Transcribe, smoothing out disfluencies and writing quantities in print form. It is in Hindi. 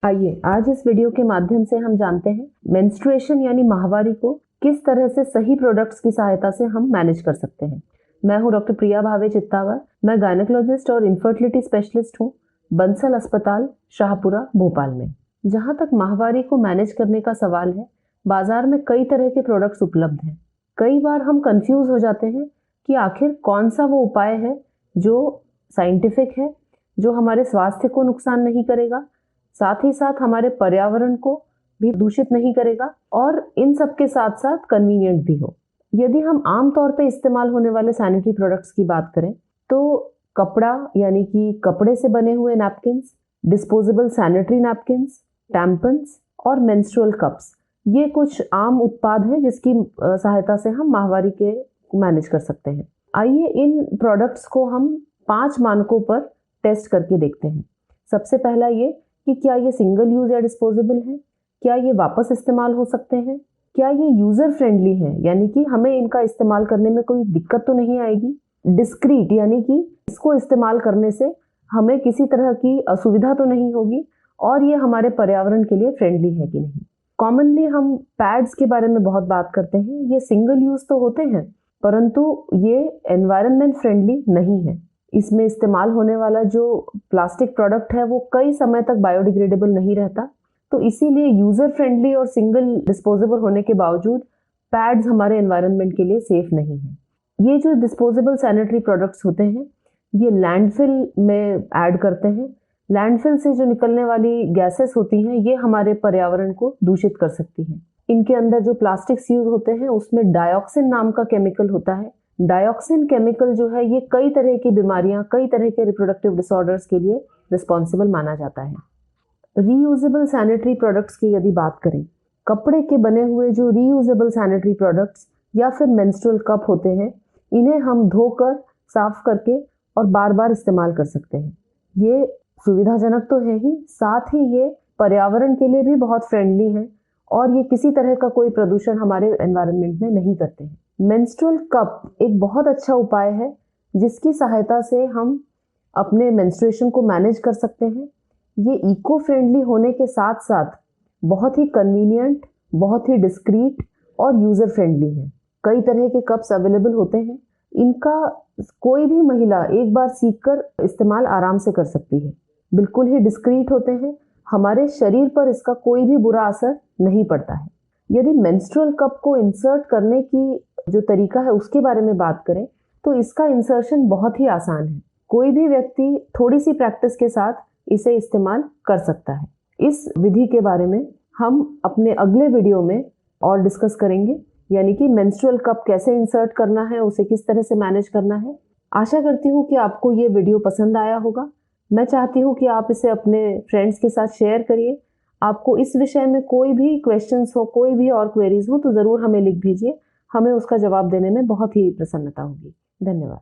आइए आज इस वीडियो के माध्यम से हम जानते हैं मेंस्ट्रुएशन यानी माहवारी को किस तरह से सही प्रोडक्ट्स की सहायता से हम मैनेज कर सकते हैं। मैं हूं डॉक्टर प्रिया भावे चित्तावर। मैं गायनेकोलॉजिस्ट और इनफर्टिलिटी स्पेशलिस्ट हूं बंसल अस्पताल शाहपुरा भोपाल में। जहां तक माहवारी को मैनेज करने का सवाल है, बाजार में कई तरह के प्रोडक्ट्स उपलब्ध हैं। कई बार हम कंफ्यूज हो जाते हैं कि आखिर कौन सा वो उपाय है जो साइंटिफिक है, जो हमारे स्वास्थ्य को नुकसान नहीं करेगा, साथ ही साथ हमारे पर्यावरण को भी दूषित नहीं करेगा और इन सब के साथ साथ कन्वीनियंट भी हो। यदि हम आम तौर पे इस्तेमाल होने वाले सैनिटरी प्रोडक्ट्स की बात करें तो कपड़ा यानी कि कपड़े से बने हुए नैपकिन्स, डिस्पोजेबल सैनिटरी नैपकिन्स, टैम्पन्स और मेंस्ट्रुअल कप्स, ये कुछ आम उत्पाद हैं जिसकी सहायता से हम माहवारी के मैनेज कर सकते हैं। आइए इन प्रोडक्ट्स को हम 5 मानकों पर टेस्ट करके देखते हैं। सबसे पहला ये कि क्या ये सिंगल यूज या डिस्पोजेबल है, क्या ये वापस इस्तेमाल हो सकते हैं, क्या ये यूजर फ्रेंडली है यानी कि हमें इनका इस्तेमाल करने में कोई दिक्कत तो नहीं आएगी, डिस्क्रीट यानी कि इसको इस्तेमाल करने से हमें किसी तरह की असुविधा तो नहीं होगी और ये हमारे पर्यावरण के लिए फ्रेंडली है कि नहीं। कॉमनली हम पैड्स के बारे में बहुत बात करते हैं। ये सिंगल यूज तो होते हैं परंतु ये एनवायरनमेंट फ्रेंडली नहीं है। इसमें इस्तेमाल होने वाला जो प्लास्टिक प्रोडक्ट है वो कई समय तक बायोडिग्रेडेबल नहीं रहता, तो इसीलिए यूजर फ्रेंडली और सिंगल डिस्पोजेबल होने के बावजूद पैड्स हमारे एनवायरनमेंट के लिए सेफ नहीं है। ये जो डिस्पोजेबल सैनिटरी प्रोडक्ट्स होते हैं ये लैंडफिल में ऐड करते हैं। लैंडफिल से जो निकलने वाली गैसेस होती हैं ये हमारे पर्यावरण को दूषित कर सकती हैं। इनके अंदर जो प्लास्टिक्स यूज होते हैं उसमें डायऑक्सिन नाम का केमिकल होता है। डायऑक्सिन केमिकल जो है ये कई तरह की बीमारियां, कई तरह के रिप्रोडक्टिव डिसऑर्डर्स के लिए रिस्पॉन्सिबल माना जाता है। रीयूजेबल सैनिटरी प्रोडक्ट्स की यदि बात करें, कपड़े के बने हुए जो रीयूजेबल सैनिटरी प्रोडक्ट्स या फिर मेंस्ट्रुअल कप होते हैं, इन्हें हम धोकर साफ करके और बार बार इस्तेमाल कर सकते हैं। ये सुविधाजनक तो है ही, साथ ही ये पर्यावरण के लिए भी बहुत फ्रेंडली है और ये किसी तरह का कोई प्रदूषण हमारे एनवायरनमेंट में नहीं करते हैं। मेंस्ट्रुअल कप एक बहुत अच्छा उपाय है जिसकी सहायता से हम अपने मेंस्ट्रुएशन को मैनेज कर सकते हैं। ये इको फ्रेंडली होने के साथ साथ बहुत ही कन्वीनियंट, बहुत ही डिस्क्रीट और यूजर फ्रेंडली है। कई तरह के कप्स अवेलेबल होते हैं। इनका कोई भी महिला एक बार सीखकर इस्तेमाल आराम से कर सकती है। बिल्कुल ही डिस्क्रीट होते हैं, हमारे शरीर पर इसका कोई भी बुरा असर नहीं पड़ता है। यदि मेंस्ट्रुअल कप को इंसर्ट करने की जो तरीका है उसके बारे में बात करें तो इसका इंसर्शन बहुत ही आसान है। कोई भी व्यक्ति थोड़ी सी प्रैक्टिस के साथ इसे इस्तेमाल कर सकता है। इस विधि के बारे में हम अपने अगले वीडियो में और डिस्कस करेंगे, यानी कि मेंस्ट्रुअल कप कैसे इंसर्ट करना है, उसे किस तरह से मैनेज करना है। आशा करती हूँ कि आपको ये वीडियो पसंद आया होगा। मैं चाहती हूँ कि आप इसे अपने फ्रेंड्स के साथ शेयर करिए। आपको इस विषय में कोई भी क्वेश्चंस हो, कोई भी और क्वेरीज हो तो ज़रूर हमें लिख भेजिए। हमें उसका जवाब देने में बहुत ही प्रसन्नता होगी। धन्यवाद।